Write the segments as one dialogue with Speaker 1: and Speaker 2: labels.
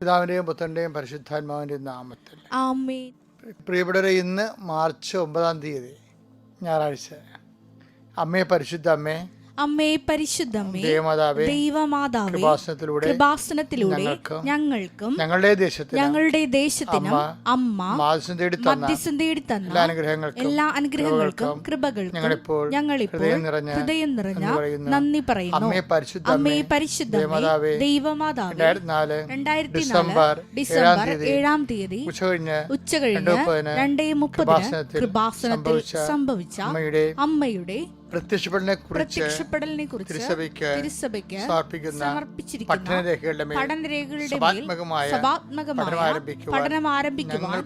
Speaker 1: പിതാവിൻ്റെയും പുത്രൻ്റെയും പരിശുദ്ധാത്മാവിൻ്റെയും നാമത്തിൽ
Speaker 2: ആമേൻ.
Speaker 1: പ്രിയപ്പെട്ടവരെ, ഇന്ന് മാർച്ച് 9 ഞായറാഴ്ച. അമ്മേ, പരിശുദ്ധ അമ്മേ,
Speaker 2: അമ്മേ പരിശുദ്ധമ്മേ,
Speaker 1: ദേവമാതാവേ,
Speaker 2: ദൈവമാതാവേ,
Speaker 1: കൃപാസനത്തിലൂടെ
Speaker 2: ഞങ്ങൾക്കും
Speaker 1: ഞങ്ങളുടെ
Speaker 2: ദേശത്തിനും അമ്മ
Speaker 1: മധ്യസ്ഥം തേടി തന്ന
Speaker 2: എല്ലാ അനുഗ്രഹങ്ങൾക്കും കൃപകൾക്കും ഞങ്ങളിപ്പോൾ ഹൃദയം നിറഞ്ഞ നന്ദി പറയുന്നു. അമ്മേ പരിശുദ്ധമ്മേ, ദൈവമാതാവേ, 2004 ഡിസംബർ 7 ഉച്ചകഴിഞ്ഞ് 2:30 കൃപാസനത്തിൽ സംഭവിച്ച അമ്മയുടെ പ്രത്യക്ഷപ്പെടലിനെ കുറിച്ച് തിരുസഭയ്ക്ക് സമർപ്പിച്ചിരിക്കുന്ന പഠനരേഖകളുടെ പഠനം ആരംഭിക്കുവാൻ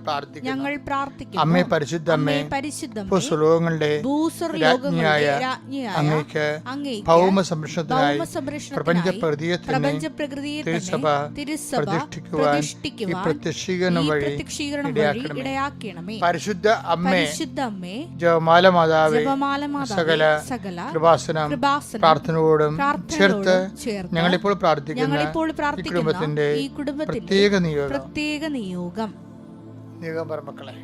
Speaker 2: ഞങ്ങൾ പ്രാർത്ഥിക്കുന്നു.
Speaker 1: അമ്മേ പരിശുദ്ധമ്മേ, ഭൂസ്വലോകങ്ങളുടെ രാജ്ഞിയായ അങ്ങേക്ക് ഭൗമ സംരക്ഷണത്തിനായി പ്രപഞ്ചപ്രകൃതിയെ തിരുസഭ പ്രതിഷ്ഠിക്കുവാൻ ഈ പ്രത്യക്ഷീകരണം വഴി ഇടയാക്കണമേ. പരിശുദ്ധ അമ്മേ, ജപമാല മാതാവേ, സകല കൃപാസനം പ്രാർത്ഥനയോടും ചേർത്ത് ഞങ്ങളിപ്പോൾ പ്രാർത്ഥിക്കുന്ന ഈ കുടുംബത്തിന്റെ പ്രത്യേക നിയോഗം മക്കളെ.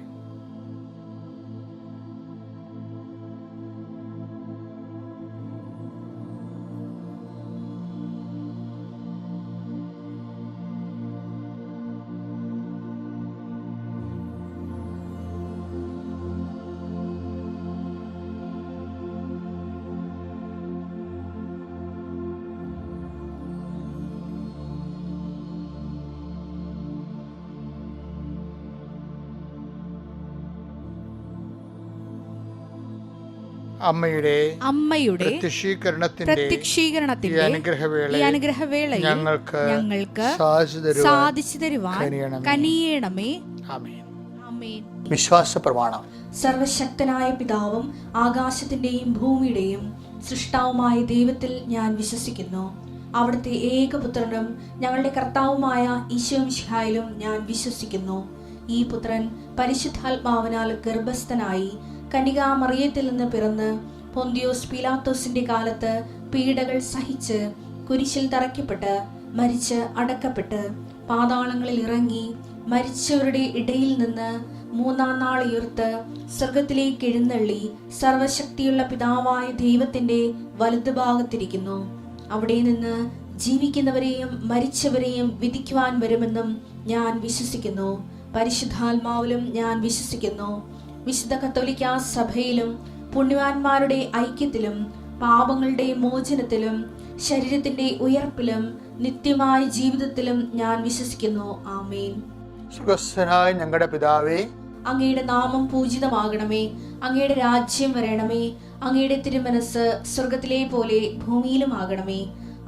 Speaker 1: അമ്മയുടെ പ്രത്യക്ഷീകരണത്തിന്റെ അനുഗ്രഹവേളയിൽ ഞങ്ങൾക്ക് സാധിച്ചു തരുവാൻ കനിയണമേ. വിശ്വാസ പ്രമാണം.
Speaker 2: സർവശക്തനായ പിതാവും ആകാശത്തിന്റെയും ഭൂമിയുടെയും സൃഷ്ടാവുമായ ദൈവത്തിൽ ഞാൻ വിശ്വസിക്കുന്നു. അവിടുത്തെ ഏകപുത്രനും ഞങ്ങളുടെ കർത്താവുമായ ഈശോ മിശിഹായിലും ഞാൻ വിശ്വസിക്കുന്നു. ഈ പുത്രൻ പരിശുദ്ധാത്മാവിനാൽ ഗർഭസ്ഥനായി കന്യകാമറിയത്തിൽ നിന്ന് പിറന്ന് പൊന്തിയോസ് പീലാത്തോസിന്റെ കാലത്ത് പീഡകൾ സഹിച്ച് കുരിശിൽ തറയ്ക്കപ്പെട്ട് മരിച്ച് അടക്കപ്പെട്ട് പാതാളങ്ങളിൽ ഇറങ്ങി മരിച്ചവരുടെ ഇടയിൽ നിന്ന് 3-ാം നാൾ ഉയർത്ത് സ്വർഗത്തിലേക്ക് എഴുന്നള്ളി സർവശക്തിയുള്ള പിതാവായ ദൈവത്തിന്റെ വലതുഭാഗത്തിരിക്കുന്നു. അവിടെ നിന്ന് ജീവിക്കുന്നവരെയും മരിച്ചവരെയും വിധിക്കുവാൻ വരുമെന്നും ഞാൻ വിശ്വസിക്കുന്നു. പരിശുദ്ധാത്മാവിലും ഞാൻ വിശ്വസിക്കുന്നു. വിശുദ്ധ കത്തോലിക്കാ സഭയിലും പുണ്യവാന്മാരുടെ ഐക്യത്തിലും പാപങ്ങളുടെ മോചനത്തിലും ശരീരത്തിന്റെ ഉയർപ്പിലും നിത്യമായ ജീവിതത്തിലും ഞാൻ വിശ്വസിക്കുന്നു. ആമേൻ.
Speaker 1: സ്വർഗ്ഗസ്ഥനായ ഞങ്ങളുടെ പിതാവേ,
Speaker 2: അങ്ങയുടെ നാമം പൂജിതമാകണമേ. അങ്ങയുടെ രാജ്യം വരണമേ. അങ്ങയുടെ തിരുമനസ് സ്വർഗത്തിലെ പോലെ ഭൂമിയിലും ആകണമേ.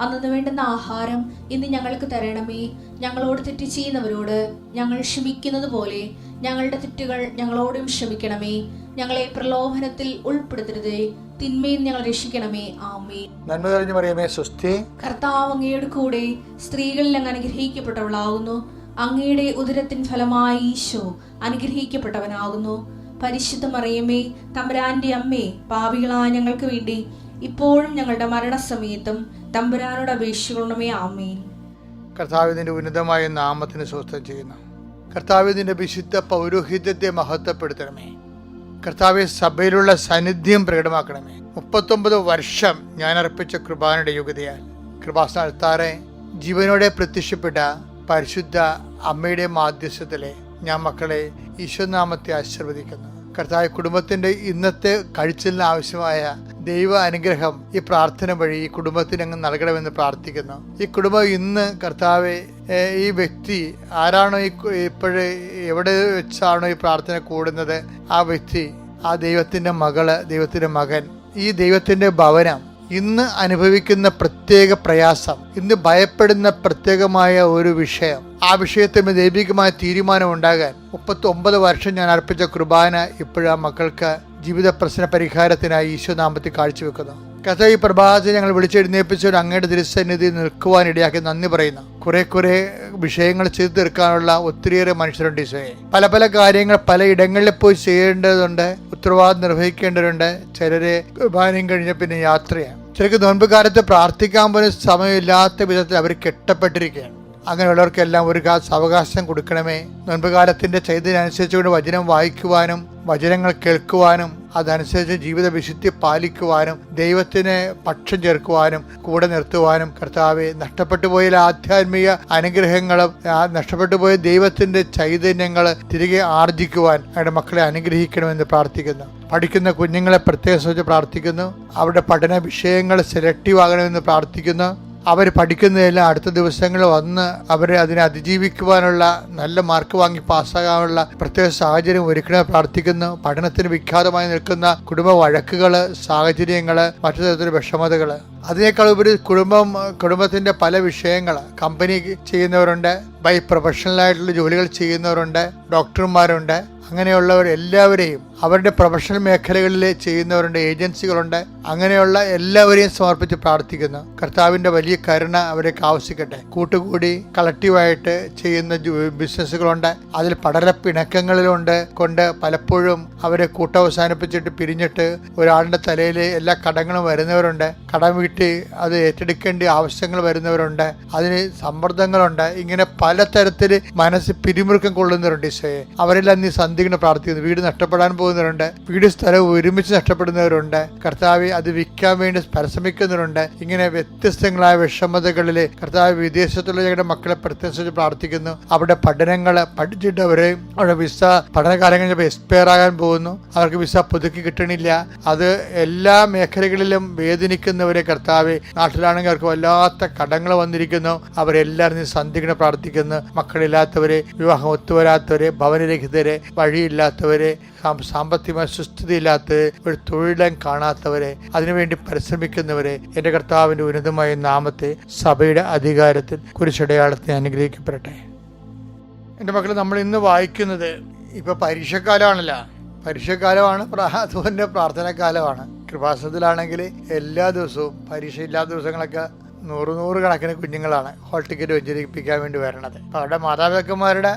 Speaker 2: അന്നു വേണ്ടുന്ന ആഹാരം ഇന്ന് ഞങ്ങൾക്ക് തരണമേ. ഞങ്ങളോട് തെറ്റ് ചെയ്യുന്നവരോട് ഞങ്ങൾ ക്ഷമിക്കുന്നത് പോലെ ഞങ്ങളുടെ തെറ്റുകൾ ഞങ്ങളോടും ക്ഷമിക്കണമേ. ഞങ്ങളെ പ്രലോഭനത്തിൽ ഉൾപ്പെടുത്തരുതേ, തിന്മയിൽ ഞങ്ങൾ രക്ഷിക്കണമേ. ആമേൻ.
Speaker 1: നന്മ നിറഞ്ഞ മറിയമേ, സ്വസ്തി.
Speaker 2: കർത്താവ് അങ്ങയുടെ കൂടെ സ്ത്രീകളിൽ അങ്ങ് അനുഗ്രഹിക്കപ്പെട്ടവളാകുന്നു. അങ്ങയുടെ ഉദരത്തിൻ ഫലമായി ഈശോ അനുഗ്രഹിക്കപ്പെട്ടവനാകുന്നു. പരിശുദ്ധ മറിയമേ, തമ്പുരാന്റെ അമ്മേ, പാപികളായ ഞങ്ങൾക്ക് വേണ്ടി ഇപ്പോഴും ഞങ്ങളുടെ മരണസമയത്തും തമ്പുരാനോട് അപേക്ഷിക്കണമേ. ആമേൻ.
Speaker 1: കർത്താവിന്റെ ഉന്നതമായ നാമത്തിന് സ്വസ്ഥം ചെയ്യുന്നു. കർത്താവിന്റെ വിശുദ്ധ പൗരോഹിത്യത്തെ മഹത്വപ്പെടുത്തണമേ. കർത്താവെ, സഭയിലുള്ള സാന്നിധ്യം പ്രകടമാക്കണമേ. 39 വർഷം ഞാൻ അർപ്പിച്ച കൃപാനയുടെ യോഗ്യതയാൽ കൃപാസന അൾത്താറെ ജീവനോടെ പ്രത്യക്ഷപ്പെട്ട പരിശുദ്ധ അമ്മയുടെ മാധ്യസ്ഥത്തിലെ ഞാൻ മക്കളെ ഈശ്വരനാമത്തെ ആശീർവദിക്കുന്നു. കർത്താവ്, കുടുംബത്തിന്റെ ഇന്നത്തെ കഴിച്ചിലിന് ആവശ്യമായ ദൈവ അനുഗ്രഹം ഈ പ്രാർത്ഥന വഴി ഈ കുടുംബത്തിന് അങ്ങ് നൽകണമെന്ന് പ്രാർത്ഥിക്കുന്നു. ഈ കുടുംബം ഇന്ന് കർത്താവെ, ഈ വ്യക്തി ആരാണോ ഇപ്പോഴ് എവിടെ വെച്ചാണോ ഈ പ്രാർത്ഥന കൂടുന്നത്, ആ വ്യക്തി, ആ ദൈവത്തിന്റെ മകള്, ദൈവത്തിന്റെ മകൻ, ഈ ദൈവത്തിന്റെ ഭവനം ഇന്ന് അനുഭവിക്കുന്ന പ്രത്യേക പ്രയാസം, ഇന്ന് ഭയപ്പെടുന്ന പ്രത്യേകമായ ഒരു വിഷയം, ആ വിഷയത്തിൽ ദൈവികമായ തീരുമാനം ഉണ്ടാകാൻ 39 വർഷം ഞാൻ അർപ്പിച്ച കുർബാന ഇപ്പോഴാ മക്കൾക്ക് ജീവിത പ്രശ്ന പരിഹാരത്തിനായി ഈശോനാമത്തിൽ കാഴ്ചവെക്കുന്നു. കഥ ഈ പ്രഭാതത്തിൽ ഞങ്ങൾ വിളിച്ചെഴുന്നേൽപ്പിച്ച അങ്ങയുടെ തിരുസന്നിധി നിൽക്കുവാനിടയാക്കി നന്ദി പറയുന്നു. കുറെ വിഷയങ്ങൾ ചെയ്തു തീർക്കാനുള്ള ഒത്തിരിയേറെ മനുഷ്യരുണ്ട് ഈശോയെ. പല കാര്യങ്ങൾ പല ഇടങ്ങളിൽ പോയി ചെയ്യേണ്ടതുണ്ട്, ഉത്തരവാദിത്വം നിർവഹിക്കേണ്ടതുണ്ട്. ചിലരെ കുർബാനയും കഴിഞ്ഞ പിന്നെ യാത്രയാണ്. ചിലർക്ക് നോൻപ് കാലത്ത് പ്രാർത്ഥിക്കാൻ പോലും സമയമില്ലാത്ത വിധത്തിൽ അവർ കെട്ടപ്പെട്ടിരിക്കുകയാണ്. അങ്ങനെയുള്ളവർക്കെല്ലാം ഒരു അവകാശം കൊടുക്കണമേ. നോൻപ് കാലത്തിന്റെ ചൈതന്യം അനുസരിച്ചുകൊണ്ട് വചനം വായിക്കുവാനും വചനങ്ങൾ കേൾക്കുവാനും അതനുസരിച്ച് ജീവിത വിശുദ്ധി പാലിക്കുവാനും ദൈവത്തിന് പക്ഷം ചേർക്കുവാനും കൂടെ നിർത്തുവാനും കർത്താവെ, നഷ്ടപ്പെട്ടു പോയ ആധ്യാത്മിക അനുഗ്രഹങ്ങളും നഷ്ടപ്പെട്ടു പോയ ദൈവത്തിന്റെ ചൈതന്യങ്ങൾ തിരികെ ആർജിക്കുവാൻ അവരുടെ മക്കളെ അനുഗ്രഹിക്കണമെന്ന് പ്രാർത്ഥിക്കുന്നു. പഠിക്കുന്ന കുഞ്ഞുങ്ങളെ പ്രത്യേകം ശ്രദ്ധിച്ച് പ്രാർത്ഥിക്കുന്നു. അവരുടെ പഠന വിഷയങ്ങൾ സെലക്റ്റീവ് ആകണമെന്ന് പ്രാർത്ഥിക്കുന്നു. അവർ പഠിക്കുന്നതെല്ലാം അടുത്ത ദിവസങ്ങളിൽ വന്ന് അവരെ അതിനെ അതിജീവിക്കുവാനുള്ള നല്ല മാർക്ക് വാങ്ങി പാസ്സാകാനുള്ള പ്രത്യേക സാഹചര്യം ഒരുക്കണമെന്ന് പ്രാർത്ഥിക്കുന്നു. പഠനത്തിന് വിഖ്യാതമായി നിൽക്കുന്ന കുടുംബ വഴക്കുകൾ, സാഹചര്യങ്ങൾ, മറ്റു തരത്തിലുള്ള വിഷമതകൾ, അതിനേക്കാൾ ഉപരി കുടുംബത്തിന്റെ പല വിഷയങ്ങൾ, കമ്പനി ചെയ്യുന്നവരുണ്ട്, പ്രൊഫഷണലായിട്ടുള്ള ജോലികൾ ചെയ്യുന്നവരുണ്ട്, ഡോക്ടർമാരുണ്ട്, അങ്ങനെയുള്ളവരെല്ലാവരെയും അവരുടെ പ്രൊഫഷണൽ മേഖലകളിൽ ചെയ്യുന്നവരുണ്ട്, ഏജൻസികളുണ്ട്, അങ്ങനെയുള്ള എല്ലാവരെയും സമർപ്പിച്ച് പ്രാർത്ഥിക്കുന്നു. കർത്താവിന്റെ വലിയ കരുണ അവരേക്ക് ആവശ്യിക്കട്ടെ. കൂട്ടുകൂടി കളക്റ്റീവായിട്ട് ചെയ്യുന്ന ബിസിനസ്സുകളുണ്ട്, അതിൽ പടലപ്പിണക്കങ്ങളിലുണ്ട് കൊണ്ട് പലപ്പോഴും അവരെ കൂട്ടവസാനിപ്പിച്ചിട്ട് പിരിഞ്ഞിട്ട് ഒരാളുടെ തലയിൽ എല്ലാ കടങ്ങളും വരുന്നവരുണ്ട്. കടം വീട്ടി അത് ഏറ്റെടുക്കേണ്ട ആവശ്യങ്ങൾ വരുന്നവരുണ്ട്, അതിന് സമ്മർദ്ദങ്ങളുണ്ട്. ഇങ്ങനെ പലതരത്തിൽ മനസ്സ് പിരിമുറുക്കം കൊള്ളുന്നവരുണ്ട്. ഈശോയെ, അവരെല്ലാം നീ സന്ധിക്കണം പ്രാർത്ഥിക്കുന്നു. വീട് നഷ്ടപ്പെടാൻ പോകുന്നവരുണ്ട്, വീട് സ്ഥലവും ഒരുമിച്ച് നഷ്ടപ്പെടുന്നവരുണ്ട്. കർത്താവ് അത് വിൽക്കാൻ വേണ്ടി പരിശ്രമിക്കുന്നവരുണ്ട്. ഇങ്ങനെ വ്യത്യസ്തങ്ങളായ വിഷമതകളിൽ കർത്താവ് വിദേശത്തുള്ള ഞങ്ങളുടെ മക്കളെ പ്രത്യേകിച്ച് പ്രാർത്ഥിക്കുന്നു. അവിടെ പഠനങ്ങൾ പഠിച്ചിട്ട് അവരുടെ വിസ പഠനകാലം കഴിഞ്ഞപ്പോൾ എക്സ്പയർ ആകാൻ പോകുന്നു. അവർക്ക് വിസ പുതുക്കി കിട്ടണില്ല. അത് എല്ലാ മേഖലകളിലും വേദനിക്കുന്നവരെ കർത്താവ്, നാട്ടിലാണെങ്കിൽ അവർക്ക് വല്ലാത്ത കടങ്ങൾ വന്നിരിക്കുന്നു. അവരെല്ലാവരും സന്ധിക്കണം പ്രാർത്ഥിക്കുന്നു. മക്കളില്ലാത്തവരെ, വിവാഹം ഒത്തുവരാത്തവരെ, ഭവനരഹിതരെ, വഴിയില്ലാത്തവരെ, സാമ്പത്തികമായ സുസ്ഥിതിയില്ലാത്തവരെ, ഒരു തൊഴിലും കാണാത്തവരെ, അതിനുവേണ്ടി പരിശ്രമിക്കുന്നവരെ എൻ്റെ കർത്താവിൻ്റെ ഉന്നതമായ നാമത്തെ സഭയുടെ അധികാരത്തിൽ കുരിശടയാളത്തെ അനുഗ്രഹിക്കപ്പെടട്ടെ. എൻ്റെ മക്കൾ, നമ്മൾ ഇന്ന് വായിക്കുന്നത് ഇപ്പൊ പരീക്ഷക്കാലമാണല്ലോ. പരീക്ഷക്കാലമാണ്, അതുപോലെ പ്രാർത്ഥനാകാലമാണ്. കൃപാസനത്തിലാണെങ്കിൽ എല്ലാ ദിവസവും പരീക്ഷയില്ലാത്ത ദിവസങ്ങളൊക്കെ നൂറ് കണക്കിന് കുഞ്ഞുങ്ങളാണ് ഹോൾ ടിക്കറ്റ് വെഞ്ചരിപ്പിക്കാൻ വേണ്ടി വരണത്. അപ്പോൾ അവരുടെ മാതാപിതാക്കന്മാരുടെ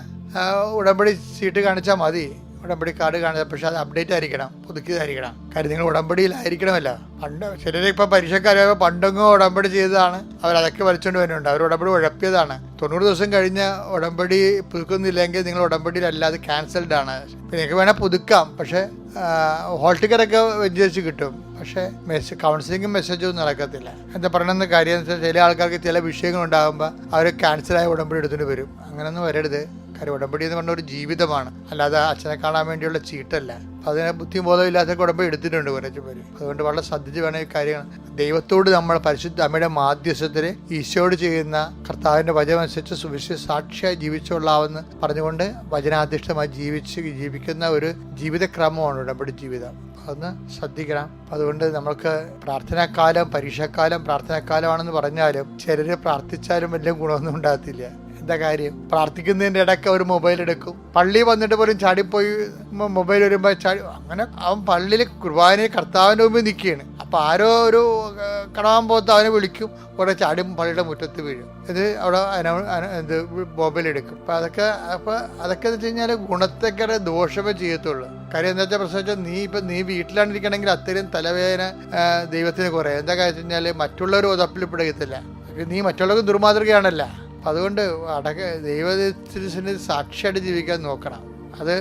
Speaker 1: ഉടമ്പടി സീറ്റ് കാണിച്ചാൽ മതി, ഉടമ്പടി കാർഡ് കാണിച്ചാൽ. പക്ഷെ അത് അപ്ഡേറ്റ് ആയിരിക്കണം, പുതുക്കിയതായിരിക്കണം. കാര്യം നിങ്ങൾ ഉടമ്പടിയിലായിരിക്കണമല്ലോ. പണ്ട് ചിലർ ഇപ്പം പരീക്ഷക്കാരായപ്പോൾ പണ്ടെങ്ങോ ഉടമ്പടി ചെയ്തതാണ്, അവരതൊക്കെ വലിച്ചുകൊണ്ട് വരുന്നുണ്ട്. അവർ ഉടമ്പടി ഉഴപ്പിയതാണ്. 90 ദിവസം കഴിഞ്ഞ് ഉടമ്പടി പുതുക്കുന്നില്ലെങ്കിൽ നിങ്ങൾ ഉടമ്പടിയിലല്ലാതെ ക്യാൻസൽഡ് ആണ്. നിങ്ങൾക്ക് വേണേൽ പുതുക്കാം, പക്ഷേ ഹോൾ ടിക്കറ്റൊക്കെ വെഞ്ചരിച്ച് കിട്ടും. പക്ഷേ കൗൺസിലിങ്ങും മെസ്സേജൊന്നും നടക്കത്തില്ല. എന്താ പറയണമെന്ന് കാര്യം എന്ന് വെച്ചാൽ, ചില ആൾക്കാർക്ക് ചില വിഷയങ്ങൾ ഉണ്ടാകുമ്പോൾ അവർ ക്യാൻസലായ ഉടമ്പടി എടുത്തുകൊണ്ട് വരും. അങ്ങനെയൊന്നും വരരുത്. കാര്യം ഉടമ്പടി എന്ന് പറഞ്ഞ ഒരു ജീവിതമാണ്, അല്ലാതെ അച്ഛനെ കാണാൻ വേണ്ടിയുള്ള ചീട്ടല്ല. അതിനെ ബുദ്ധിയും ബോധമില്ലാത്ത ഉടമ്പടി എടുത്തിട്ടുണ്ട് കുറച്ച് പേര്. അതുകൊണ്ട് വളരെ ശ്രദ്ധിച്ച് വേണം ഈ കാര്യങ്ങൾ. ദൈവത്തോട് നമ്മൾ പരിശുദ്ധ അമ്മയുടെ മാധ്യസ്ഥത്തിൽ ഈശോയോട് ചെയ്യുന്ന കർത്താവിൻ്റെ വചനമനുസരിച്ച് സുവിശേഷ സാക്ഷിയായി ജീവിച്ചുകൊള്ളാമെന്ന് പറഞ്ഞുകൊണ്ട് വചനാധിഷ്ഠമായി ജീവിക്കുന്ന ഒരു ജീവിതക്രമമാണ് ഉടമ്പടി ജീവിതം. അതൊന്ന് ശ്രദ്ധിക്കണം. അതുകൊണ്ട് നമ്മൾക്ക് പ്രാർത്ഥനാക്കാലം, പരീക്ഷാക്കാലം പ്രാർത്ഥനാക്കാലമാണെന്ന് പറഞ്ഞാലും ചിലർ പ്രാർത്ഥിച്ചാലും വലിയ ഗുണമൊന്നും ഉണ്ടാകത്തില്ല. എന്താ കാര്യം? പ്രാർത്ഥിക്കുന്നതിൻ്റെ ഇടയ്ക്ക് ഒരു മൊബൈൽ എടുക്കും. പള്ളി വന്നിട്ട് പോലും ചാടിപ്പോയി മൊബൈൽ വരുമ്പോൾ ചാടി, അങ്ങനെ അവൻ പള്ളിയിൽ കുർബാനയിൽ കർത്താവിൻ്റെ മുമ്പിൽ നിൽക്കുകയാണ്. അപ്പം ആരോ ഒരു കടവാൻ പോകത്ത് അവനെ വിളിക്കും, കുറെ ചാടി പള്ളിയുടെ മുറ്റത്ത് വീഴും. ഇത് അവിടെ മൊബൈൽ എടുക്കും. അപ്പം അതൊക്കെ എന്ന് വെച്ച് കഴിഞ്ഞാൽ ഗുണത്തെക്കാരെ ദോഷമേ ചെയ്യത്തുള്ളൂ. കാര്യം എന്താ വെച്ചാൽ പ്രശ്നം വെച്ചാൽ നീ വീട്ടിലാണ്ടിരിക്കണമെങ്കിൽ അത്രയും തലവേദന ദൈവത്തിന് കുറേ. എന്താ കാര്യം വെച്ച് കഴിഞ്ഞാൽ മറ്റുള്ളവർ ഉതപ്പിൽ പിടിക്കത്തില്ല. നീ മറ്റുള്ളവർക്ക് ദുർമാതൃകയാണല്ല. അതുകൊണ്ട് ദൈവത്തിന് സാക്ഷിയായിട്ട് ജീവിക്കാൻ നോക്കണം. അത്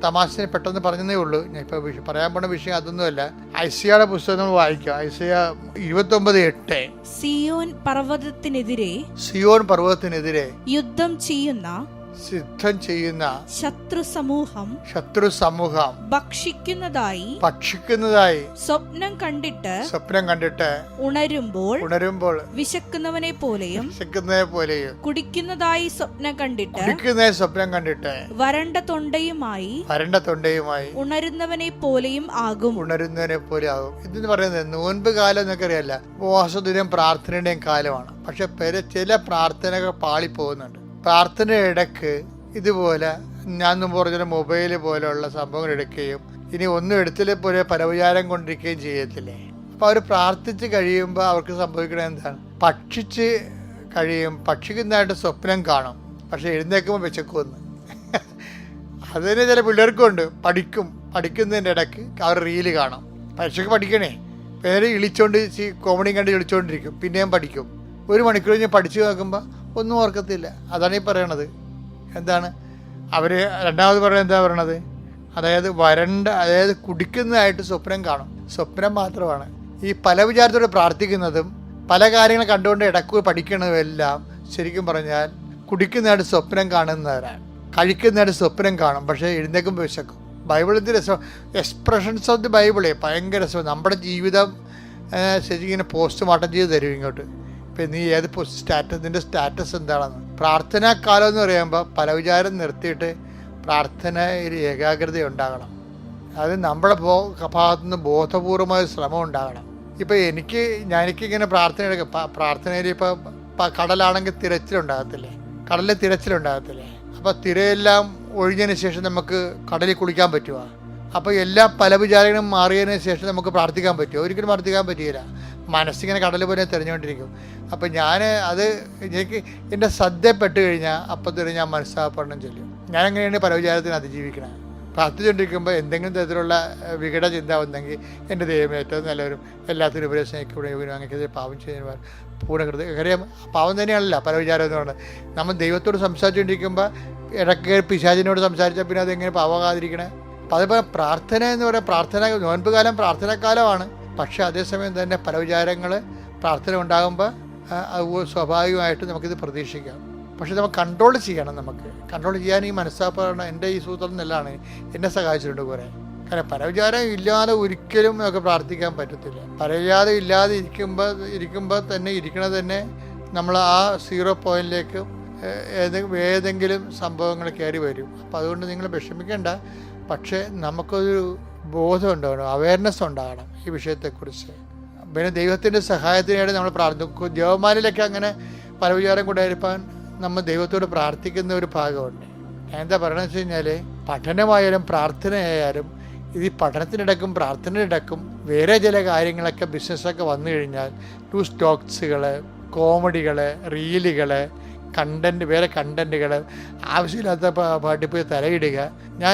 Speaker 1: തമാശനെ പെട്ടെന്ന് പറഞ്ഞതേ ഉള്ളൂ. ഞാൻ ഇപ്പോൾ പറയാൻ പോണ വിഷയം അതൊന്നുമല്ല. ഐസയുടെ പുസ്തകം നമ്മൾ വായിക്കാം. ഐസയ 29:8.
Speaker 3: സിയോൻ പർവ്വതത്തിനെതിരെ
Speaker 2: യുദ്ധം ചെയ്യുന്ന
Speaker 3: ശത്രു സമൂഹം
Speaker 2: ഭക്ഷിക്കുന്നതായി
Speaker 3: സ്വപ്നം കണ്ടിട്ട്
Speaker 2: ഉണരുമ്പോൾ വിശക്കുന്നവനെ പോലെയും കുടിക്കുന്നതായി സ്വപ്നം കണ്ടിട്ട് വരണ്ട തൊണ്ടയുമായി ഉണരുന്നവനെ പോലെയും ആകും.
Speaker 1: ഇതെന്ന് പറയുന്നത് നോൻപ് കാലം എന്നൊക്കെ അറിയാല്ല, ഉപവാസത്തിന്റെയും പ്രാർത്ഥനയുടെയും കാലമാണ്. പക്ഷെ ചില പ്രാർത്ഥനകൾ പാളിപ്പോകുന്നുണ്ട്. പ്രാർത്ഥനയുടെ ഇടയ്ക്ക് ഇതുപോലെ ഞാൻ മുമ്പ് പറഞ്ഞ മൊബൈൽ പോലെയുള്ള സംഭവങ്ങൾ എടുക്കുകയും ഇനി ഒന്നും എടുത്തില്ലേ പോലെ പരവിചാരം കൊണ്ടിരിക്കുകയും ചെയ്യത്തില്ലേ. അപ്പോൾ അവർ പ്രാർത്ഥിച്ച് കഴിയുമ്പോൾ അവർക്ക് സംഭവിക്കുന്നത് എന്താണ്? ഭക്ഷിക്കുന്നതായിട്ട് സ്വപ്നം കാണും, പക്ഷെ എഴുന്നേൽക്കുമ്പോൾ വിശക്കുമെന്ന്. അതിന് ചില പിള്ളേർക്കും ഉണ്ട്. പഠിക്കുന്നതിൻ്റെ ഇടയ്ക്ക് അവർ റീല് കാണും. പരീക്ഷയ്ക്ക് പഠിക്കണേ, പേര് കോമഡി കണ്ട് ഇളിച്ചോണ്ടിരിക്കും, പിന്നെയും പഠിക്കും. 1 മണിക്കൂർ കഴിഞ്ഞ് പഠിച്ചു നോക്കുമ്പോൾ ഒന്നും ഓർക്കത്തില്ല. അതാണ് ഈ പറയണത്. എന്താണ് അവർ രണ്ടാമത് പറയുന്നത്? എന്താ പറയണത്? അതായത് കുടിക്കുന്നതായിട്ട് സ്വപ്നം കാണും. സ്വപ്നം മാത്രമാണ്. ഈ പല വിചാരത്തോടെ പ്രാർത്ഥിക്കുന്നതും പല കാര്യങ്ങൾ കണ്ടുകൊണ്ട് ഇടയ്ക്ക് പഠിക്കുന്നതും എല്ലാം ശരിക്കും പറഞ്ഞാൽ കുടിക്കുന്നതായിട്ട് സ്വപ്നം കാണുന്നവരാണ്. കഴിക്കുന്നതായിട്ട് സ്വപ്നം കാണും, പക്ഷേ എഴുന്നേക്കുമ്പോൾ വിശക്കും. ബൈബിളിൻ്റെ രസം, എക്സ്പ്രഷൻസ് ഓഫ് ദി ബൈബിളേ ഭയങ്കര രസം. നമ്മുടെ ജീവിതം ശരിക്കും ഇങ്ങനെ പോസ്റ്റ്മോർട്ടം ചെയ്ത് തരും ഇങ്ങോട്ട്. ഇപ്പം നീ ഏത് നിൻ്റെ സ്റ്റാറ്റസ് എന്താണെന്ന്. പ്രാർത്ഥനാ കാലം എന്ന് പറയുമ്പോൾ പല വിചാരം നിർത്തിയിട്ട് പ്രാർത്ഥനയിൽ ഏകാഗ്രത ഉണ്ടാകണം. അത് നമ്മുടെ ഭാഗത്തുനിന്ന് ബോധപൂർവമായ ശ്രമം ഉണ്ടാകണം. ഇപ്പം എനിക്കിങ്ങനെ പ്രാർത്ഥനയിൽ ഇപ്പോൾ കടലാണെങ്കിൽ തിരച്ചിലുണ്ടാകത്തില്ലേ? കടലിൽ തിരച്ചിലുണ്ടാകത്തില്ലേ? അപ്പോൾ തിരയെല്ലാം ഒഴിഞ്ഞതിന് ശേഷം നമുക്ക് കടലിൽ കുളിക്കാൻ പറ്റുമോ? അപ്പോൾ എല്ലാ പല വിചാരങ്ങളും മാറിയതിന് ശേഷം നമുക്ക് പ്രാർത്ഥിക്കാൻ പറ്റുമോ? ഒരിക്കലും പ്രാർത്ഥിക്കാൻ പറ്റുകയില്ല. മനസ്സിങ്ങനെ കടൽ പോലെ തെരഞ്ഞുകൊണ്ടിരിക്കും. അപ്പം എനിക്ക് എൻ്റെ ശ്രദ്ധപ്പെട്ട് കഴിഞ്ഞാൽ അപ്പം തന്നെ ഞാൻ മനസ്സാപഠനം ചൊല്ലും. ഞാനെങ്ങനെയാണ് പല വിചാരത്തിന് അതിജീവിക്കണം? പ്രാർത്ഥിച്ചുകൊണ്ടിരിക്കുമ്പോൾ എന്തെങ്കിലും തരത്തിലുള്ള വികട ചിന്ത വന്നെങ്കിൽ എൻ്റെ ദൈവം ഏറ്റവും നല്ലവരും എല്ലാത്തിനും ഉപരി സ്നേഹിക്കപ്പെടുകയും അങ്ങനെ പാവം ചെയ്യുന്നവർ പൂർണ്ണകൃത്യം പാവം തന്നെയാണല്ലോ പല വിചാരം എന്ന് പറയുന്നത്. നമ്മൾ ദൈവത്തോട് സംസാരിച്ചുകൊണ്ടിരിക്കുമ്പോൾ ഇടയ്ക്ക് പിശാചിനോട് സംസാരിച്ചാൽ പിന്നെ അതെങ്ങനെ പാവമാകാതിരിക്കണേ? അപ്പം അതുപോലെ പ്രാർത്ഥന എന്ന് പറയുക നോൻപ് കാലം പ്രാർത്ഥനാക്കാലമാണ്. പക്ഷേ അതേസമയം തന്നെ പല വിചാരങ്ങൾ പ്രാർത്ഥന ഉണ്ടാകുമ്പോൾ സ്വാഭാവികമായിട്ട് നമുക്കിത് പ്രതീക്ഷിക്കാം. പക്ഷെ നമ്മൾ കൺട്രോൾ ചെയ്യണം. നമുക്ക് കൺട്രോൾ ചെയ്യാൻ ഈ മനസ്സാപ്പണം എൻ്റെ ഈ സൂത്രം എന്നെല്ലാം എന്നെ സഹായിച്ചിട്ടുണ്ട് കുറേ. കാരണം പരവിചാരം ഇല്ലാതെ ഒരിക്കലും നമുക്ക് പ്രാർത്ഥിക്കാൻ പറ്റത്തില്ല. പരവിചാരം ഇല്ലാതെ ഇരിക്കുമ്പോൾ തന്നെ ഇരിക്കണത് തന്നെ നമ്മൾ ആ 0 പോയിന്റിലേക്ക് ഏതെങ്കിലും സംഭവങ്ങൾ കയറി വരും. അപ്പോൾ അതുകൊണ്ട് നിങ്ങൾ വിഷമിക്കേണ്ട. പക്ഷേ നമുക്കൊരു ബോധം ഉണ്ടാകണം, അവയർനെസ് ഉണ്ടാകണം ഈ വിഷയത്തെക്കുറിച്ച്. പിന്നെ ദൈവത്തിൻ്റെ സഹായത്തിനായിട്ട് നമ്മൾ പ്രാർത്ഥിക്കും. ജവമാനിലൊക്കെ അങ്ങനെ പല വിചാരം കൊണ്ടായിരിക്കാൻ നമ്മൾ ദൈവത്തോട് പ്രാർത്ഥിക്കുന്ന ഒരു ഭാഗമുണ്ട്. ഞാൻ എന്താ പറയണമെന്ന് വെച്ച് കഴിഞ്ഞാൽ പഠനമായാലും പ്രാർത്ഥനയായാലും ഇത് പഠനത്തിനിടക്കും പ്രാർത്ഥനയിടക്കും വേറെ ചില കാര്യങ്ങളൊക്കെ ബിസിനസ്സൊക്കെ വന്നു കഴിഞ്ഞാൽ സ്റ്റോക്സുകൾ, കോമഡികൾ, റീലുകൾ, വേറെ കണ്ടൻറ്റുകൾ, ആവശ്യമില്ലാത്ത പാട്ടിൽ പോയി തലയിടുക. ഞാൻ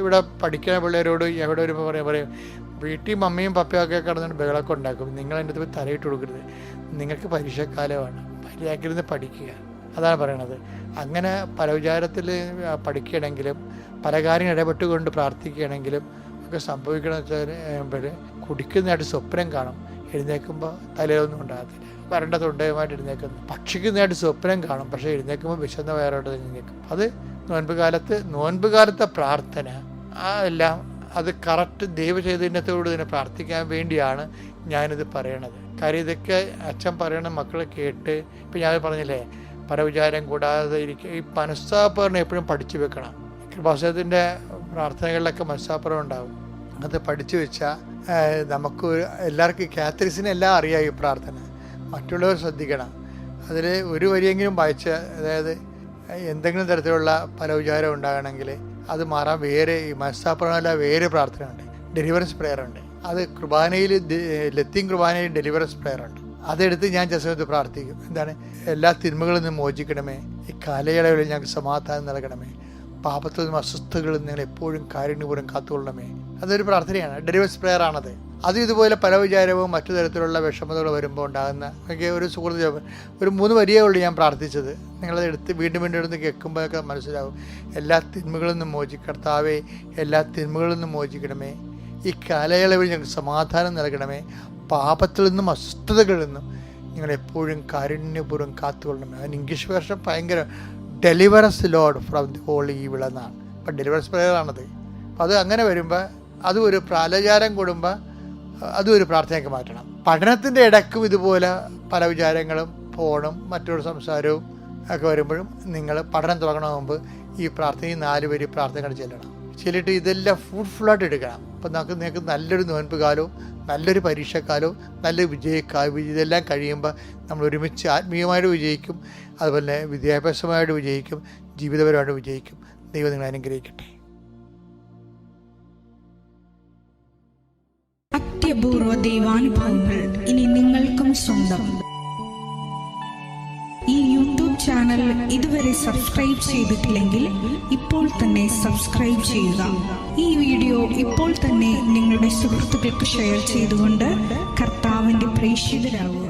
Speaker 1: ഇവിടെ പഠിക്കുന്ന പിള്ളേരോട് എവിടെ വരുമ്പോൾ പറയും വീട്ടിൽ മമ്മിയും പപ്പയൊക്കെ കിടന്നിട്ട് ബഹളമൊക്കെ ഉണ്ടാക്കും. നിങ്ങൾ എൻ്റെ അടുത്ത് പോയി തലയിട്ട് കൊടുക്കരുത്, നിങ്ങൾക്ക് പരീക്ഷക്കാലമാണ്, മര്യാദക്കിരുന്ന് പഠിക്കുക. അതാണ് പറയണത്. അങ്ങനെ പല വിചാരത്തിൽ പഠിക്കുകയാണെങ്കിലും പല കാര്യം ഇടപെട്ടുകൊണ്ട് പ്രാർത്ഥിക്കുകയാണെങ്കിലും ഒക്കെ സംഭവിക്കണമെന്ന് വെച്ചാൽ കുടിക്കുന്നതായിട്ട് സ്വപ്നം കാണും. എഴുന്നേൽക്കുമ്പോൾ തലയിലൊന്നും ഉണ്ടാകത്തില്ല. വരണ്ട തൊണ്ടയുമായിട്ട് എഴുന്നേക്കുന്നു. ഭക്ഷിക്കുന്നതായിട്ട് സ്വപ്നം കാണും, പക്ഷേ എഴുന്നേൽക്കുമ്പോൾ വിശന്ന വയറോട്ട് എഴുന്നേൽക്കും. അത് നോൻപ് കാലത്തെ പ്രാർത്ഥന എല്ലാം അത് കറക്റ്റ് ദൈവചൈതന്യത്തോട് തന്നെ പ്രാർത്ഥിക്കാൻ വേണ്ടിയാണ് ഞാനിത് പറയണത്. കാര്യം ഇതൊക്കെ അച്ഛൻ പറയണ മക്കളെ കേട്ട് ഇപ്പം ഞാൻ പറഞ്ഞില്ലേ പരവിചാരം കൂടാതെ ഇരിക്കുക. ഈ മനസ്സാപ്പറിനെ എപ്പോഴും പഠിച്ചു വെക്കണം. കൃപാസനത്തിൻ്റെ പ്രാർത്ഥനകളിലൊക്കെ മനസ്സാപ്പുറം ഉണ്ടാകും. അത് പഠിച്ചു വെച്ചാൽ നമുക്ക് എല്ലാവർക്കും കാത്തലിക്സിനെല്ലാം അറിയാം ഈ പ്രാർത്ഥന. മറ്റുള്ളവർ ശ്രദ്ധിക്കണം. അതിൽ ഒരു വരിയെങ്കിലും വായിച്ച്, അതായത് എന്തെങ്കിലും തരത്തിലുള്ള പല വിചാരം ഉണ്ടാകണമെങ്കിൽ അത് മാറാൻ വേറെ ഈ മനസ്സാപ്പുറമല്ല വേറെ പ്രാർത്ഥനയുണ്ട്. ഡെലിവറൻസ് പ്രെയർ ഉണ്ട്. അത് കുർബാനയിൽ ലത്തീൻ കുർബാനയിൽ ഡെലിവറൻസ് പ്രെയർ ഉണ്ട്. അതെടുത്ത് ഞാൻ ചെറുപ്പത്തിൽ പ്രാർത്ഥിക്കും. എന്താണ്? എല്ലാ തിന്മകളിൽ നിന്നും മോചിക്കണമേ, ഈ കാലയളവിൽ ഞങ്ങൾക്ക് സമാധാനം നൽകണമേ, പാപത്തിൽ നിന്നും അസ്വസ്ഥകളിൽ നിന്ന് നിങ്ങൾ എപ്പോഴും കാരുണ്യപൂർവ്വം കാത്തുകൊള്ളണമേ. അതൊരു പ്രാർത്ഥനയാണ്, ഡെലിവറൻസ് പ്രെയർ ആണത്. അത് ഇതുപോലെ പല വിചാരവും മറ്റു തരത്തിലുള്ള വിഷമതകൾ വരുമ്പോൾ ഉണ്ടാകുന്ന ഒരു സുഹൃത്ത് ഒരു 3 വരിയേ ഉള്ളൂ ഞാൻ പ്രാർത്ഥിച്ചത്. നിങ്ങളത് എടുത്ത് വീണ്ടും എടുത്ത് കേൾക്കുമ്പോഴൊക്കെ മനസ്സിലാവും. എല്ലാ തിന്മകളിൽ നിന്നും കർത്താവേ, എല്ലാ തിന്മകളിൽ നിന്നും മോചിക്കണമേ, ഈ കാലയളവിൽ ഞങ്ങൾക്ക് സമാധാനം നൽകണമേ, പാപത്തിൽ നിന്നും അസ്വസ്ഥതകളിൽ നിന്നും നിങ്ങളെപ്പോഴും കാരുണ്യപൂർവ്വം കാത്തുകൊള്ളണമേ. അതിന് ഇംഗ്ലീഷ് വേർഷൻ ഭയങ്കര deliver us Lord from the whole evil എന്നാണ്. അപ്പം ഡെലിവറൻസ് പ്രെയർ ആണത്. അപ്പം അത് അങ്ങനെ വരുമ്പോൾ അതും ഒരു പ്രാലചാരം കൂടുമ്പോൾ അതും ഒരു പ്രാർത്ഥനയ്ക്ക് മാറ്റണം. പഠനത്തിൻ്റെ ഇടയ്ക്കും ഇതുപോലെ പല വിചാരങ്ങളും ഫോണും മറ്റൊരു സംസാരവും ഒക്കെ വരുമ്പോഴും നിങ്ങൾ പഠനം തുടങ്ങണ മുമ്പ് ഈ പ്രാർത്ഥന 4 വരി പ്രാർത്ഥനകൾ ചെല്ലണം. ചെല്ലിട്ട് ഇതെല്ലാം ഫ്രൂട്ട്ഫുള്ളായിട്ട് എടുക്കണം. അപ്പം നിങ്ങൾക്ക് നല്ലൊരു നോൻപ് കാലവും നല്ലൊരു പരീക്ഷക്കാലവും നല്ലൊരു വിജയക്കാലവും ഇതെല്ലാം കഴിയുമ്പോൾ നമ്മൾ ഒരുമിച്ച് ആത്മീയമായിട്ട് വിജയിക്കും, അതുപോലെ വിദ്യാഭ്യാസമായിട്ട് വിജയിക്കും, ജീവിതപരമായിട്ട് വിജയിക്കും. ദൈവം നിങ്ങളെ അനുഗ്രഹിക്കട്ടെ.
Speaker 3: അത്യപൂർവ ദൈവാനുഭവങ്ങൾ ഇനി നിങ്ങൾക്കും സ്വന്തം. ഈ യൂട്യൂബ് ചാനൽ ഇതുവരെ സബ്സ്ക്രൈബ് ചെയ്തിട്ടില്ലെങ്കിൽ ഇപ്പോൾ തന്നെ സബ്സ്ക്രൈബ് ചെയ്യുക. ഈ വീഡിയോ ഇപ്പോൾ തന്നെ നിങ്ങളുടെ സുഹൃത്തുക്കൾക്ക് ഷെയർ ചെയ്തുകൊണ്ട് കർത്താവിന്റെ പ്രേക്ഷിതരാകുക.